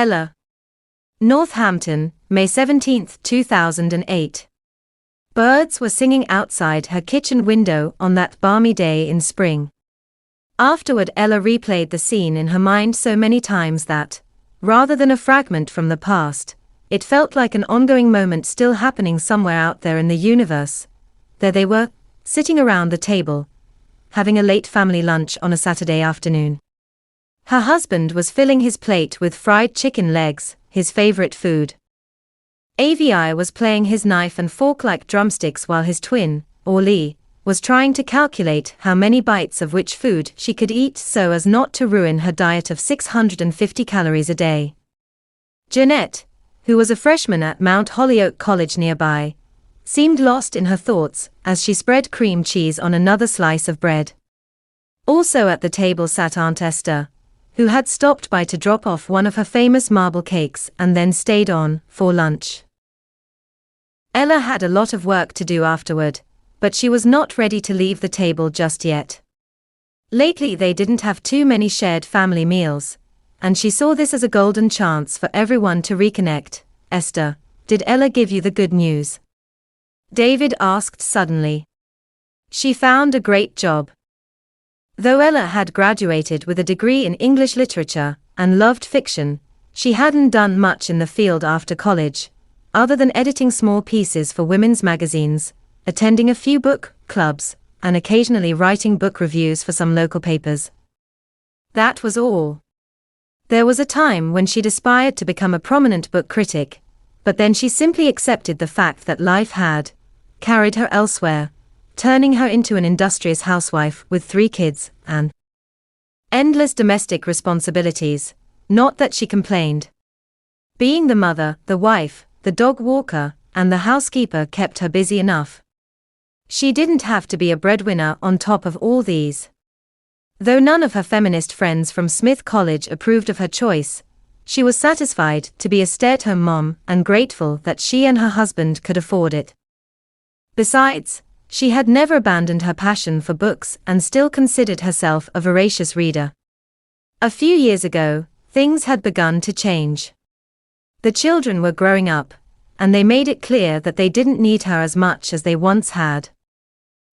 Ella. Northampton, May 17, 2008. Birds were singing outside her kitchen window on that balmy day in spring. Afterward, Ella replayed the scene in her mind so many times that, rather than a fragment from the past, it felt like an ongoing moment still happening somewhere out there in the universe. There they were, sitting around the table, having a late family lunch on a Saturday afternoon. Her husband was filling his plate with fried chicken legs, his favorite food. Avi was playing his knife and fork-like drumsticks while his twin, Orly, was trying to calculate how many bites of which food she could eat so as not to ruin her diet of 650 calories a day. Jeanette, who was a freshman at Mount Holyoke College nearby, seemed lost in her thoughts as she spread cream cheese on another slice of bread. Also at the table sat Aunt Esther, who had stopped by to drop off one of her famous marble cakes and then stayed on for lunch. Ella had a lot of work to do afterward, but she was not ready to leave the table just yet. Lately they didn't have too many shared family meals, and she saw this as a golden chance for everyone to reconnect. Esther, did Ella give you the good news? David asked suddenly. She found a great job. Though Ella had graduated with a degree in English literature and loved fiction, she hadn't done much in the field after college, other than editing small pieces for women's magazines, attending a few book clubs, and occasionally writing book reviews for some local papers. That was all. There was a time when she'd aspired to become a prominent book critic, but then she simply accepted the fact that life had carried her elsewhere, turning her into an industrious housewife with 3 kids and endless domestic responsibilities. Not that she complained. Being the mother, the wife, the dog walker, and the housekeeper kept her busy enough. She didn't have to be a breadwinner on top of all these. Though none of her feminist friends from Smith College approved of her choice, she was satisfied to be a stay-at-home mom and grateful that she and her husband could afford it. Besides, she had never abandoned her passion for books and still considered herself a voracious reader. A few years ago, things had begun to change. The children were growing up, and they made it clear that they didn't need her as much as they once had.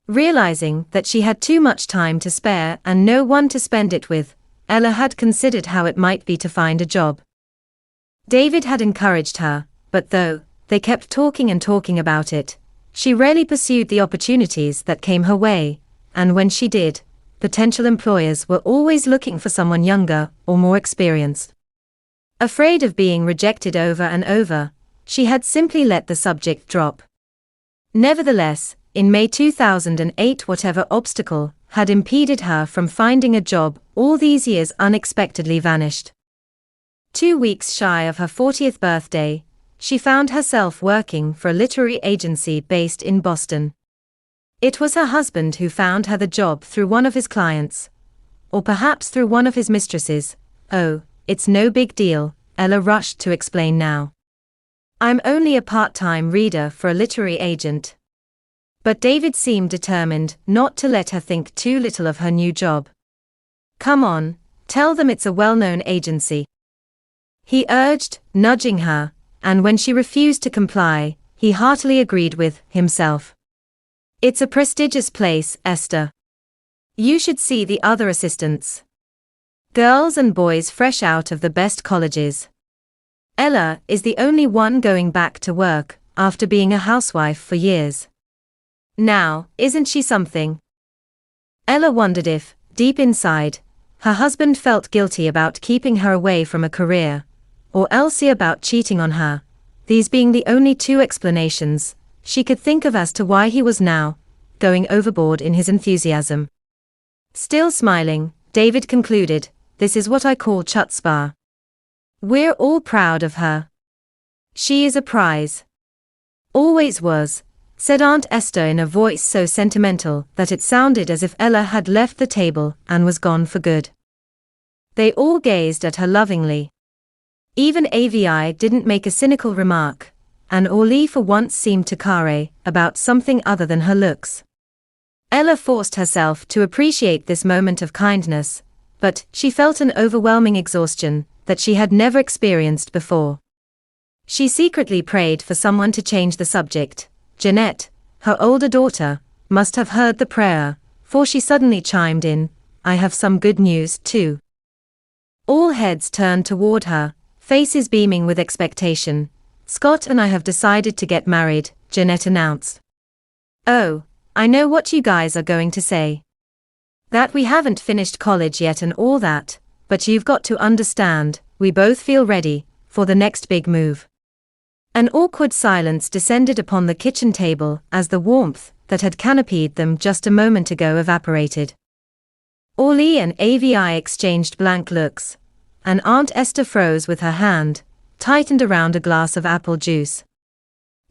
Realizing that she had too much time to spare and no one to spend it with, Ella had considered how it might be to find a job. David had encouraged her, but though they kept talking and talking about it, she rarely pursued the opportunities that came her way, and when she did, potential employers were always looking for someone younger or more experienced. Afraid of being rejected over and over, she had simply let the subject drop. Nevertheless, in May 2008, whatever obstacle had impeded her from finding a job all these years unexpectedly vanished. 2 weeks shy of her 40th birthday, she found herself working for a literary agency based in Boston. It was her husband who found her the job through one of his clients. Or perhaps through one of his mistresses. Oh, it's no big deal, Ella rushed to explain now. I'm only a part-time reader for a literary agent. But David seemed determined not to let her think too little of her new job. Come on, tell them it's a well-known agency, he urged, nudging her, and when she refused to comply, he heartily agreed with himself. It's a prestigious place, Esther. You should see the other assistants. Girls and boys fresh out of the best colleges. Ella is the only one going back to work after being a housewife for years. Now, isn't she something? Ella wondered if, deep inside, her husband felt guilty about keeping her away from a career, or Elsie about cheating on her, these being the only 2 explanations she could think of as to why he was now going overboard in his enthusiasm. Still smiling, David concluded, this is what I call chutzpah. We're all proud of her. She is a prize. Always was, said Aunt Esther in a voice so sentimental that it sounded as if Ella had left the table and was gone for good. They all gazed at her lovingly. Even Avi didn't make a cynical remark, and Orly for once seemed to care about something other than her looks. Ella forced herself to appreciate this moment of kindness, but she felt an overwhelming exhaustion that she had never experienced before. She secretly prayed for someone to change the subject. Jeanette, her older daughter, must have heard the prayer, for she suddenly chimed in, "I have some good news, too." All heads turned toward her, faces beaming with expectation. "Scott and I have decided to get married," Jeanette announced. "Oh, I know what you guys are going to say. That we haven't finished college yet and all that, but you've got to understand, we both feel ready for the next big move." An awkward silence descended upon the kitchen table as the warmth that had canopied them just a moment ago evaporated. Orly and Avi exchanged blank looks, and Aunt Esther froze with her hand tightened around a glass of apple juice.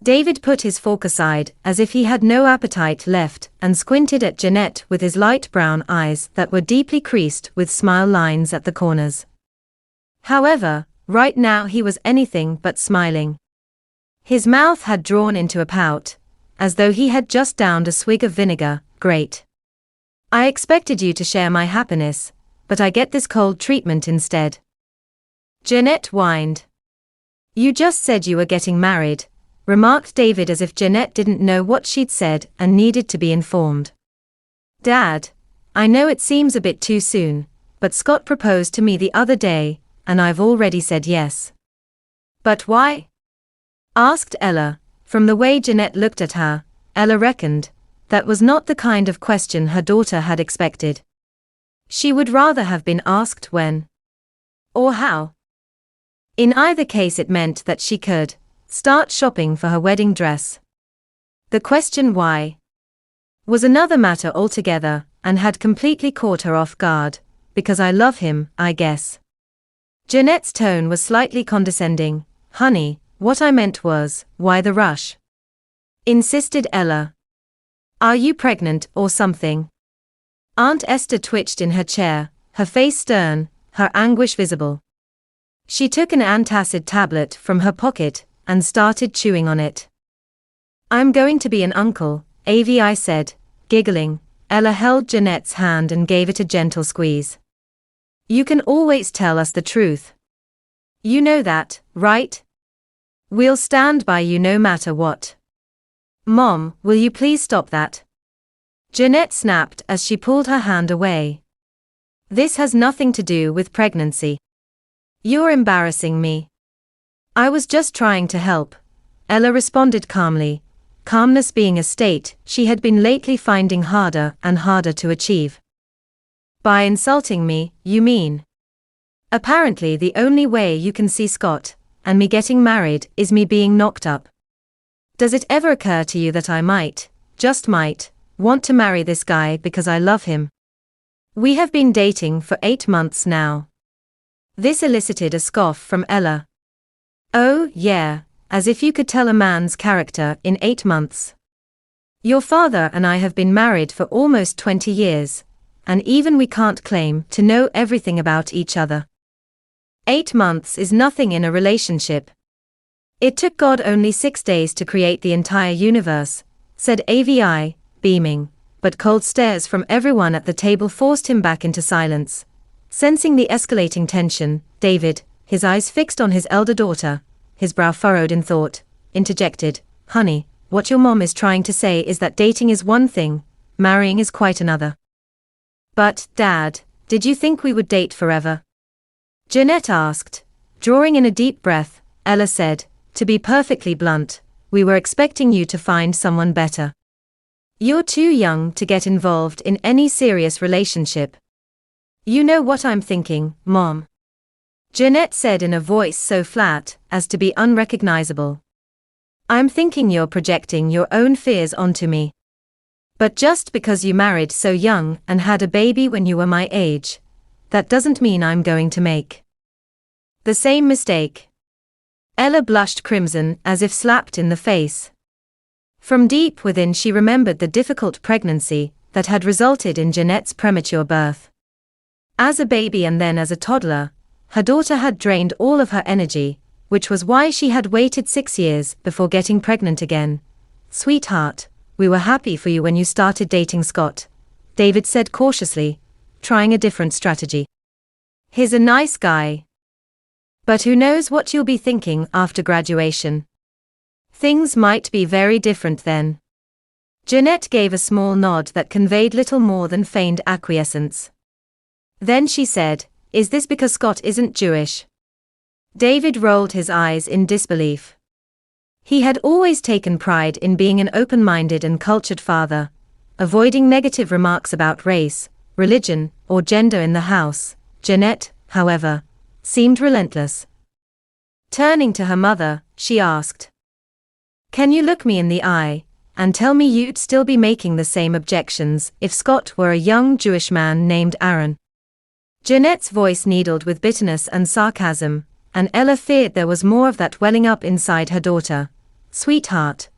David put his fork aside as if he had no appetite left and squinted at Jeanette with his light brown eyes that were deeply creased with smile lines at the corners. However, right now he was anything but smiling. His mouth had drawn into a pout, as though he had just downed a swig of vinegar. "Great. I expected you to share my happiness, but I get this cold treatment instead." Jeanette whined. "You just said you were getting married," remarked David as if Jeanette didn't know what she'd said and needed to be informed. "Dad, I know it seems a bit too soon, but Scott proposed to me the other day, and I've already said yes." "But why?" asked Ella. From the way Jeanette looked at her, Ella reckoned that was not the kind of question her daughter had expected. She would rather have been asked when or how. In either case it meant that she could start shopping for her wedding dress. The question why was another matter altogether and had completely caught her off guard. "Because I love him, I guess." Jeanette's tone was slightly condescending. "Honey, what I meant was, why the rush?" insisted Ella. "Are you pregnant or something?" Aunt Esther twitched in her chair, her face stern, her anguish visible. She took an antacid tablet from her pocket and started chewing on it. "I'm going to be an uncle," Avi said, giggling. Ella held Jeanette's hand and gave it a gentle squeeze. "You can always tell us the truth. You know that, right? We'll stand by you no matter what." "Mom, will you please stop that?" Jeanette snapped as she pulled her hand away. "This has nothing to do with pregnancy. You're embarrassing me." "I was just trying to help," Ella responded calmly, calmness being a state she had been lately finding harder and harder to achieve. "By insulting me, you mean? Apparently the only way you can see Scott and me getting married is me being knocked up. Does it ever occur to you that I might, just might, want to marry this guy because I love him? We have been dating for 8 months now." This elicited a scoff from Ella. "Oh, yeah, as if you could tell a man's character in 8 months. Your father and I have been married for almost 20 years, and even we can't claim to know everything about each other. 8 months is nothing in a relationship. It took God only 6 days to create the entire universe," said Avi, beaming, but cold stares from everyone at the table forced him back into silence. Sensing the escalating tension, David, his eyes fixed on his elder daughter, his brow furrowed in thought, interjected, "Honey, what your mom is trying to say is that dating is one thing, marrying is quite another." "But, Dad, did you think we would date forever?" Jeanette asked. Drawing in a deep breath, Ella said, "To be perfectly blunt, we were expecting you to find someone better. You're too young to get involved in any serious relationship." "You know what I'm thinking, Mom," Jeanette said in a voice so flat as to be unrecognizable. "I'm thinking you're projecting your own fears onto me. But just because you married so young and had a baby when you were my age, that doesn't mean I'm going to make the same mistake." Ella blushed crimson as if slapped in the face. From deep within she remembered the difficult pregnancy that had resulted in Jeanette's premature birth. As a baby and then as a toddler, her daughter had drained all of her energy, which was why she had waited 6 years before getting pregnant again. "Sweetheart, we were happy for you when you started dating Scott," David said cautiously, trying a different strategy. He's a nice guy. But who knows what you'll be thinking after graduation? Things might be very different then. Jeanette gave a small nod that conveyed little more than feigned acquiescence. Then she said, "Is this because Scott isn't Jewish?" David rolled his eyes in disbelief. He had always taken pride in being an open-minded and cultured father, avoiding negative remarks about race, religion, or gender in the house. Jeanette, however, seemed relentless. Turning to her mother, she asked, "Can you look me in the eye and tell me you'd still be making the same objections if Scott were a young Jewish man named Aaron?" Jeanette's voice needled with bitterness and sarcasm, and Ella feared there was more of that welling up inside her daughter. "Sweetheart,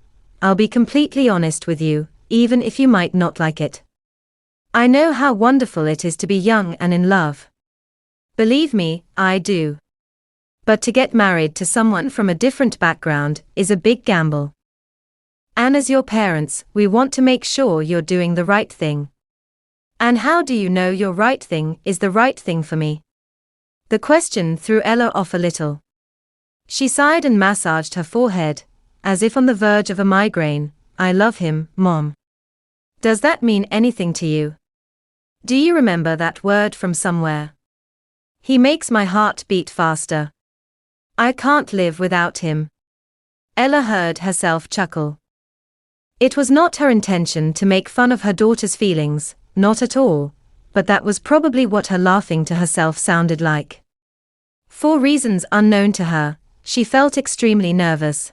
I'll be completely honest with you, even if you might not like it. I know how wonderful it is to be young and in love. Believe me, I do. But to get married to someone from a different background is a big gamble. And as your parents, we want to make sure you're doing the right thing." "And how do you know your right thing is the right thing for me?" The question threw Ella off a little. She sighed and massaged her forehead, as if on the verge of a migraine. "I love him, Mom. Does that mean anything to you? Do you remember that word from somewhere? He makes my heart beat faster. I can't live without him." Ella heard herself chuckle. It was not her intention to make fun of her daughter's feelings, not at all, but that was probably what her laughing to herself sounded like. For reasons unknown to her, she felt extremely nervous.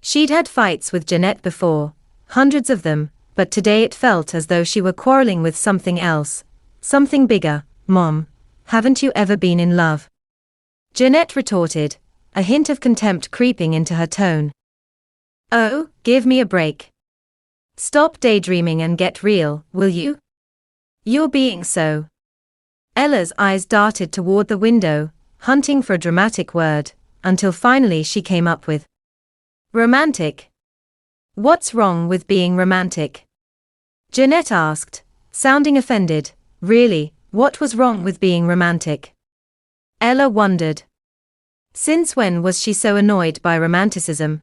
She'd had fights with Jeanette before, hundreds of them, but today it felt as though she were quarreling with something else, something bigger. "Mom, haven't you ever been in love?" Jeanette retorted, a hint of contempt creeping into her tone. "Oh, give me a break. Stop daydreaming and get real, will you? You're being so..." Ella's eyes darted toward the window, hunting for a dramatic word, until finally she came up with, "Romantic. What's wrong with being romantic?" Jeanette asked, sounding offended. Really, what was wrong with being romantic? Ella wondered. Since when was she so annoyed by romanticism?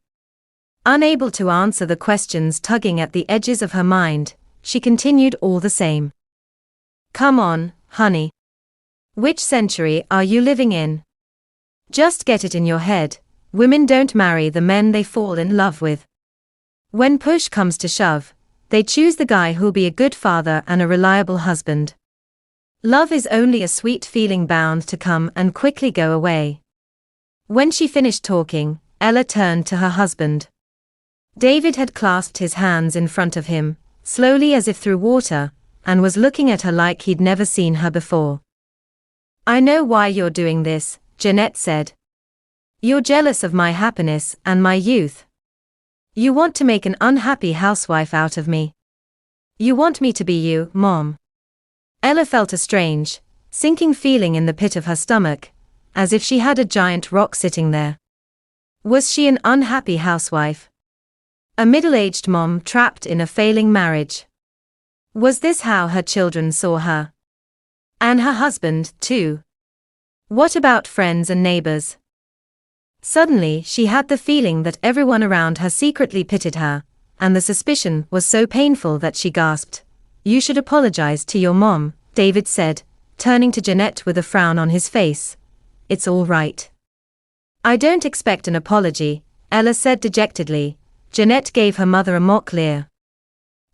Unable to answer the questions tugging at the edges of her mind, she continued all the same. "Come on, honey. Which century are you living in? Just get it in your head, women don't marry the men they fall in love with. When push comes to shove, they choose the guy who'll be a good father and a reliable husband. Love is only a sweet feeling bound to come and quickly go away." When she finished talking, Ella turned to her husband. David had clasped his hands in front of him, slowly as if through water, and was looking at her like he'd never seen her before. "I know why you're doing this," Jeanette said. "You're jealous of my happiness and my youth. You want to make an unhappy housewife out of me. You want me to be you, Mom." Ella felt a strange, sinking feeling in the pit of her stomach, as if she had a giant rock sitting there. Was she an unhappy housewife? A middle-aged mom trapped in a failing marriage? Was this how her children saw her? And her husband, too? What about friends and neighbors? Suddenly she had the feeling that everyone around her secretly pitied her, and the suspicion was so painful that she gasped. "You should apologize to your mom," David said, turning to Jeanette with a frown on his face. "It's all right." "I don't expect an apology," Ella said dejectedly. Jeanette gave her mother a mock leer.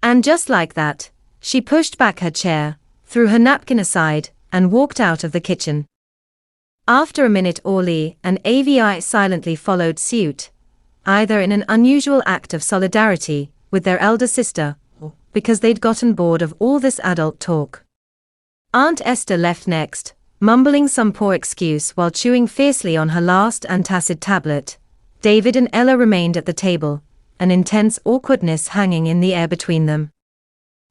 And just like that, she pushed back her chair, threw her napkin aside, and walked out of the kitchen. After a minute Orly and Avi silently followed suit, either in an unusual act of solidarity with their elder sister, or because they'd gotten bored of all this adult talk. Aunt Esther left next, mumbling some poor excuse while chewing fiercely on her last antacid tablet. David and Ella remained at the table, an intense awkwardness hanging in the air between them.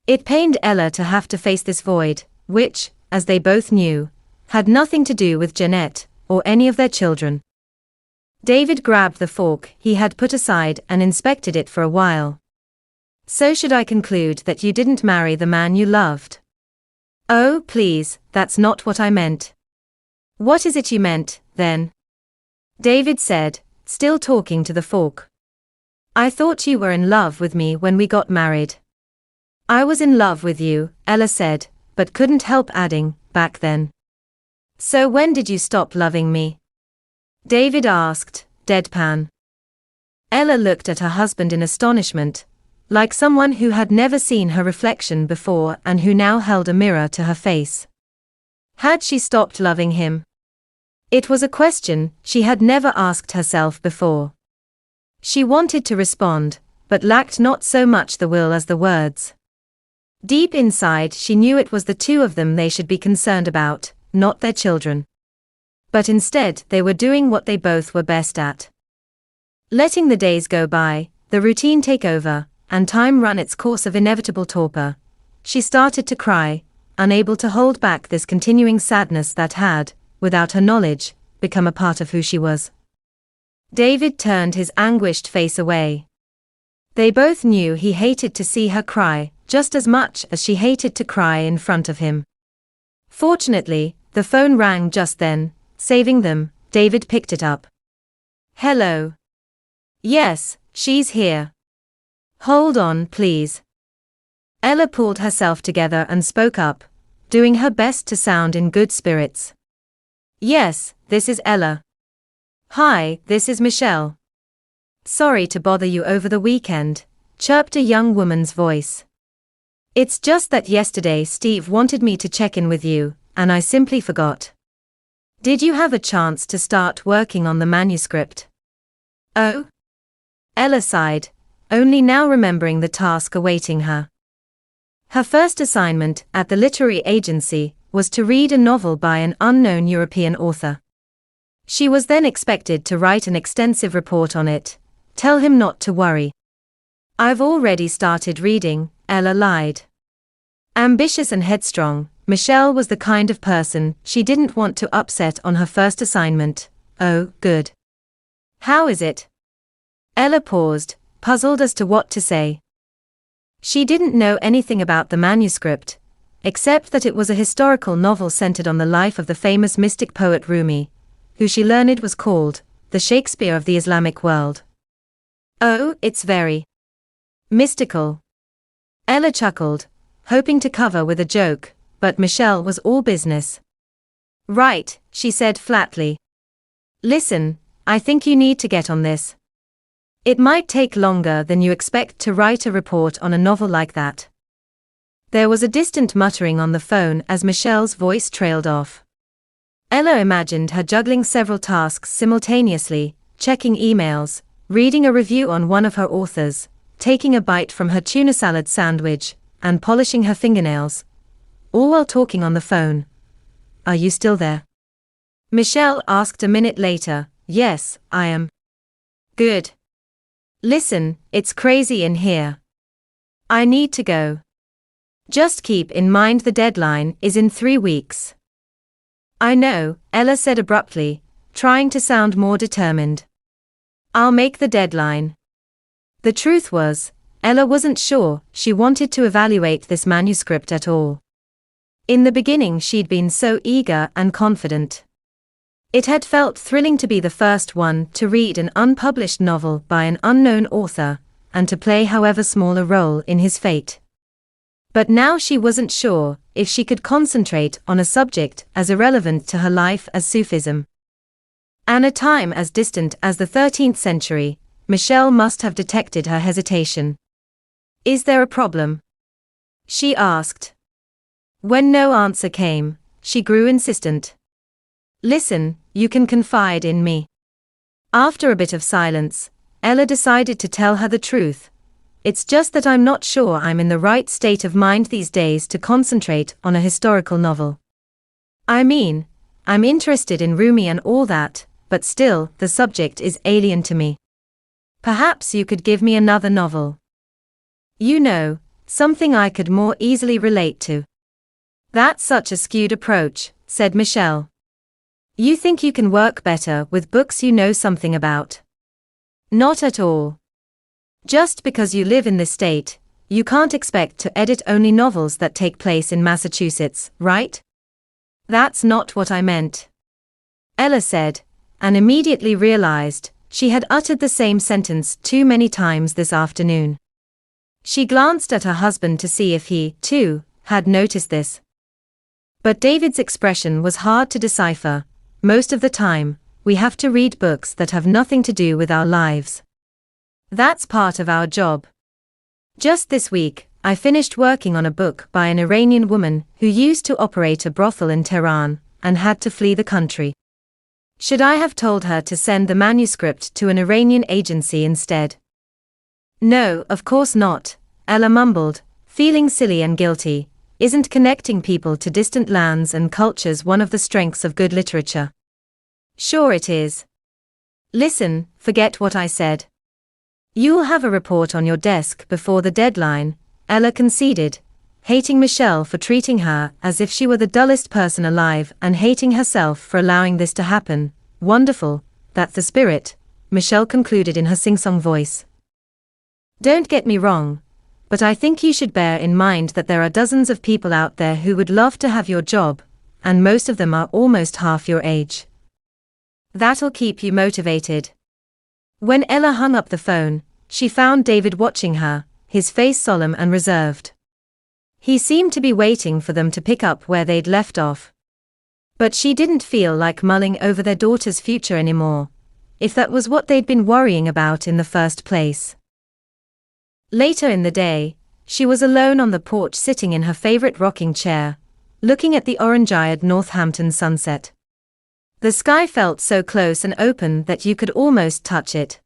It pained Ella to have to face this void, which, as they both knew, had nothing to do with Jeanette, or any of their children. David grabbed the fork he had put aside and inspected it for a while. "So should I conclude that you didn't marry the man you loved?" "Oh, please, that's not what I meant. What is it you meant, then? David said, still talking to the fork. I thought you were in love with me when we got married. I was in love with you, Ella said, but couldn't help adding, back then. So when did you stop loving me? David asked, deadpan. Ella looked at her husband in astonishment, like someone who had never seen her reflection before and who now held a mirror to her face. Had she stopped loving him? It was a question she had never asked herself before. She wanted to respond, but lacked not so much the will as the words. Deep inside she knew it was the two of them they should be concerned about, not their children. But instead they were doing what they both were best at. Letting the days go by, the routine take over, and time run its course of inevitable torpor, she started to cry, unable to hold back this continuing sadness that had, without her knowledge, become a part of who she was. David turned his anguished face away. They both knew he hated to see her cry, just as much as she hated to cry in front of him. Fortunately, the phone rang just then, saving them. David picked it up. Hello. Yes, she's here. Hold on, please. Ella pulled herself together and spoke up, doing her best to sound in good spirits. Yes, this is Ella. Hi, this is Michelle. Sorry to bother you over the weekend, chirped a young woman's voice. It's just that yesterday Steve wanted me to check in with you, and I simply forgot. Did you have a chance to start working on the manuscript? Oh? Ella sighed, only now remembering the task awaiting her. Her first assignment at the literary agency was to read a novel by an unknown European author. She was then expected to write an extensive report on it. Tell him not to worry. I've already started reading, Ella lied. Ambitious and headstrong, Michelle was the kind of person she didn't want to upset on her first assignment. Oh, good. How is it? Ella paused, puzzled as to what to say. She didn't know anything about the manuscript, except that it was a historical novel centered on the life of the famous mystic poet Rumi, who she learned was called the Shakespeare of the Islamic world. Oh, it's very mystical. Ella chuckled, hoping to cover with a joke, but Michelle was all business. Right, she said flatly. Listen, I think you need to get on this. It might take longer than you expect to write a report on a novel like that. There was a distant muttering on the phone as Michelle's voice trailed off. Ella imagined her juggling several tasks simultaneously, checking emails, reading a review on one of her authors, taking a bite from her tuna salad sandwich, and polishing her fingernails, all while talking on the phone. Are you still there? Michelle asked a minute later. Yes, I am. Good. Listen, it's crazy in here. I need to go. Just keep in mind the deadline is in 3 weeks. I know, Ella said abruptly, trying to sound more determined. I'll make the deadline. The truth was, Ella wasn't sure she wanted to evaluate this manuscript at all. In the beginning she'd been so eager and confident. It had felt thrilling to be the first one to read an unpublished novel by an unknown author, and to play however small a role in his fate. But now she wasn't sure if she could concentrate on a subject as irrelevant to her life as Sufism. And a time as distant as the 13th century, Michelle must have detected her hesitation. Is there a problem? She asked. When no answer came, she grew insistent. Listen, you can confide in me. After a bit of silence, Ella decided to tell her the truth. It's just that I'm not sure I'm in the right state of mind these days to concentrate on a historical novel. I mean, I'm interested in Rumi and all that, but still, the subject is alien to me. Perhaps you could give me another novel. You know, something I could more easily relate to. That's such a skewed approach, said Michelle. You think you can work better with books you know something about? Not at all. Just because you live in this state, you can't expect to edit only novels that take place in Massachusetts, right? That's not what I meant. Ella said, and immediately realized she had uttered the same sentence too many times this afternoon. She glanced at her husband to see if he, too, had noticed this. But David's expression was hard to decipher. Most of the time, we have to read books that have nothing to do with our lives. That's part of our job. Just this week, I finished working on a book by an Iranian woman who used to operate a brothel in Tehran and had to flee the country. Should I have told her to send the manuscript to an Iranian agency instead? No, of course not, Ella mumbled, feeling silly and guilty. Isn't connecting people to distant lands and cultures one of the strengths of good literature? Sure it is. Listen, forget what I said. You'll have a report on your desk before the deadline, Ella conceded, hating Michelle for treating her as if she were the dullest person alive and hating herself for allowing this to happen. Wonderful, that's the spirit, Michelle concluded in her sing-song voice. Don't get me wrong, but I think you should bear in mind that there are dozens of people out there who would love to have your job, and most of them are almost half your age. That'll keep you motivated. When Ella hung up the phone, she found David watching her, his face solemn and reserved. He seemed to be waiting for them to pick up where they'd left off. But she didn't feel like mulling over their daughter's future anymore, if that was what they'd been worrying about in the first place. Later in the day, she was alone on the porch sitting in her favorite rocking chair, looking at the orange-eyed Northampton sunset. The sky felt so close and open that you could almost touch it.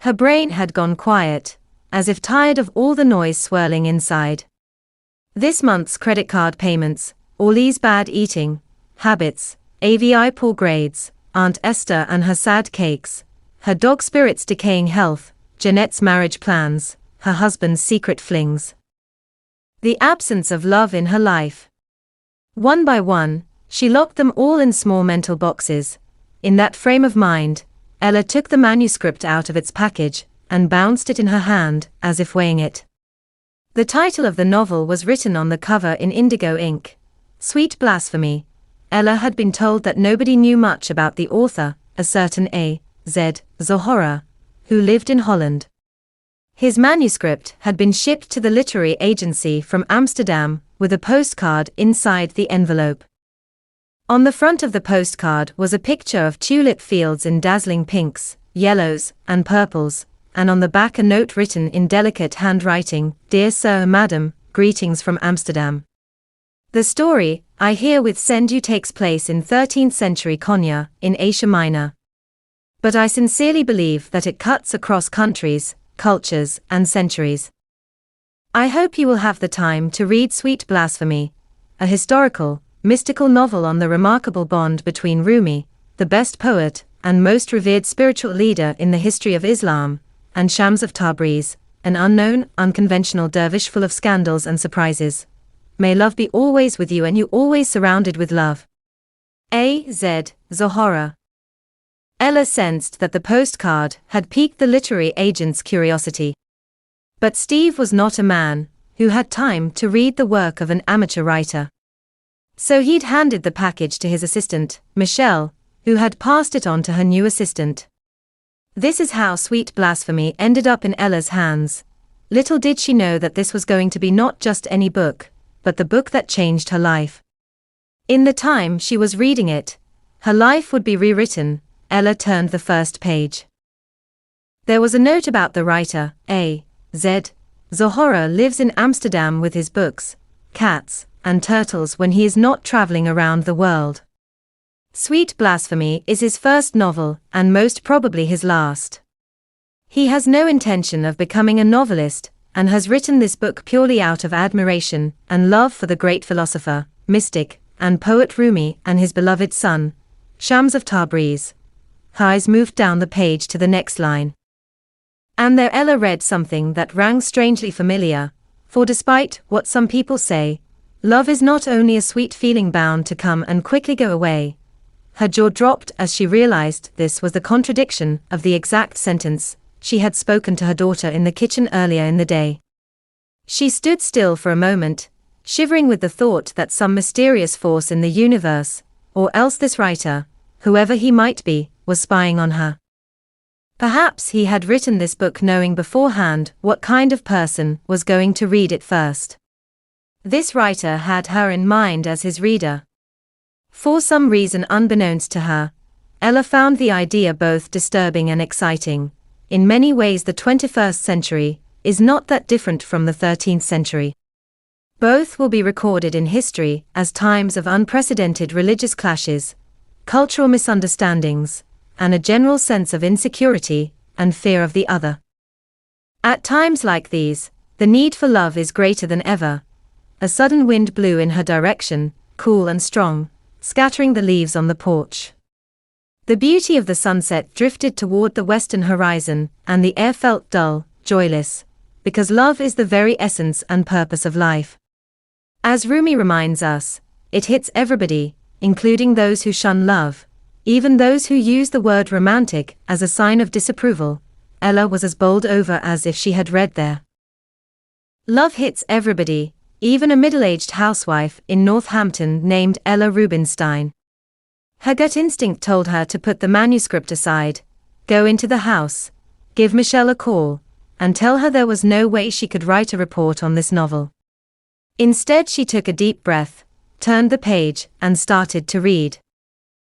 Her brain had gone quiet, as if tired of all the noise swirling inside. This month's credit card payments, Ollie's bad eating habits, AVI poor grades, Aunt Esther and her sad cakes, her dog Spirit's decaying health, Jeanette's marriage plans, her husband's secret flings. The absence of love in her life. One by one, she locked them all in small mental boxes. In that frame of mind, Ella took the manuscript out of its package and bounced it in her hand, as if weighing it. The title of the novel was written on the cover in indigo ink. Sweet Blasphemy. Ella had been told that nobody knew much about the author, a certain A.Z. Zohora, who lived in Holland. His manuscript had been shipped to the literary agency from Amsterdam, with a postcard inside the envelope. On the front of the postcard was a picture of tulip fields in dazzling pinks, yellows, and purples, and on the back a note written in delicate handwriting, "Dear Sir and Madam, greetings from Amsterdam. The story I herewith send you takes place in 13th century Konya, in Asia Minor. But I sincerely believe that it cuts across countries, cultures, and centuries. I hope you will have the time to read Sweet Blasphemy, a historical, mystical novel on the remarkable bond between Rumi, the best poet and most revered spiritual leader in the history of Islam, and Shams of Tabriz, an unknown, unconventional dervish full of scandals and surprises. May love be always with you and you always surrounded with love. A.Z. Zohora. Ella sensed that the postcard had piqued the literary agent's curiosity. But Steve was not a man who had time to read the work of an amateur writer. So he'd handed the package to his assistant, Michelle, who had passed it on to her new assistant. This is how Sweet Blasphemy ended up in Ella's hands. Little did she know that this was going to be not just any book, but the book that changed her life. In the time she was reading it, her life would be rewritten. Ella turned the first page. There was a note about the writer, A.Z. Zohora lives in Amsterdam with his books, cats, and turtles when he is not traveling around the world. Sweet Blasphemy is his first novel, and most probably his last. He has no intention of becoming a novelist, and has written this book purely out of admiration and love for the great philosopher, mystic, and poet Rumi and his beloved son, Shams of Tabriz. Her eyes moved down the page to the next line. And there Ella read something that rang strangely familiar, for despite what some people say, love is not only a sweet feeling bound to come and quickly go away. Her jaw dropped as she realized this was the contradiction of the exact sentence she had spoken to her daughter in the kitchen earlier in the day. She stood still for a moment, shivering with the thought that some mysterious force in the universe, or else this writer, whoever he might be, was spying on her. Perhaps he had written this book knowing beforehand what kind of person was going to read it first. This writer had her in mind as his reader. For some reason unbeknownst to her, Ella found the idea both disturbing and exciting. In many ways the 21st century is not that different from the 13th century. Both will be recorded in history as times of unprecedented religious clashes, cultural misunderstandings, and a general sense of insecurity and fear of the other. At times like these, the need for love is greater than ever. A sudden wind blew in her direction, cool and strong, scattering the leaves on the porch. The beauty of the sunset drifted toward the western horizon, and the air felt dull, joyless, because love is the very essence and purpose of life. As Rumi reminds us, it hits everybody, including those who shun love, even those who use the word romantic as a sign of disapproval. Ella was as bowled over as if she had read there. Love hits everybody, even a middle-aged housewife in Northampton named Ella Rubinstein. Her gut instinct told her to put the manuscript aside, go into the house, give Michelle a call, and tell her there was no way she could write a report on this novel. Instead she took a deep breath, turned the page, and started to read.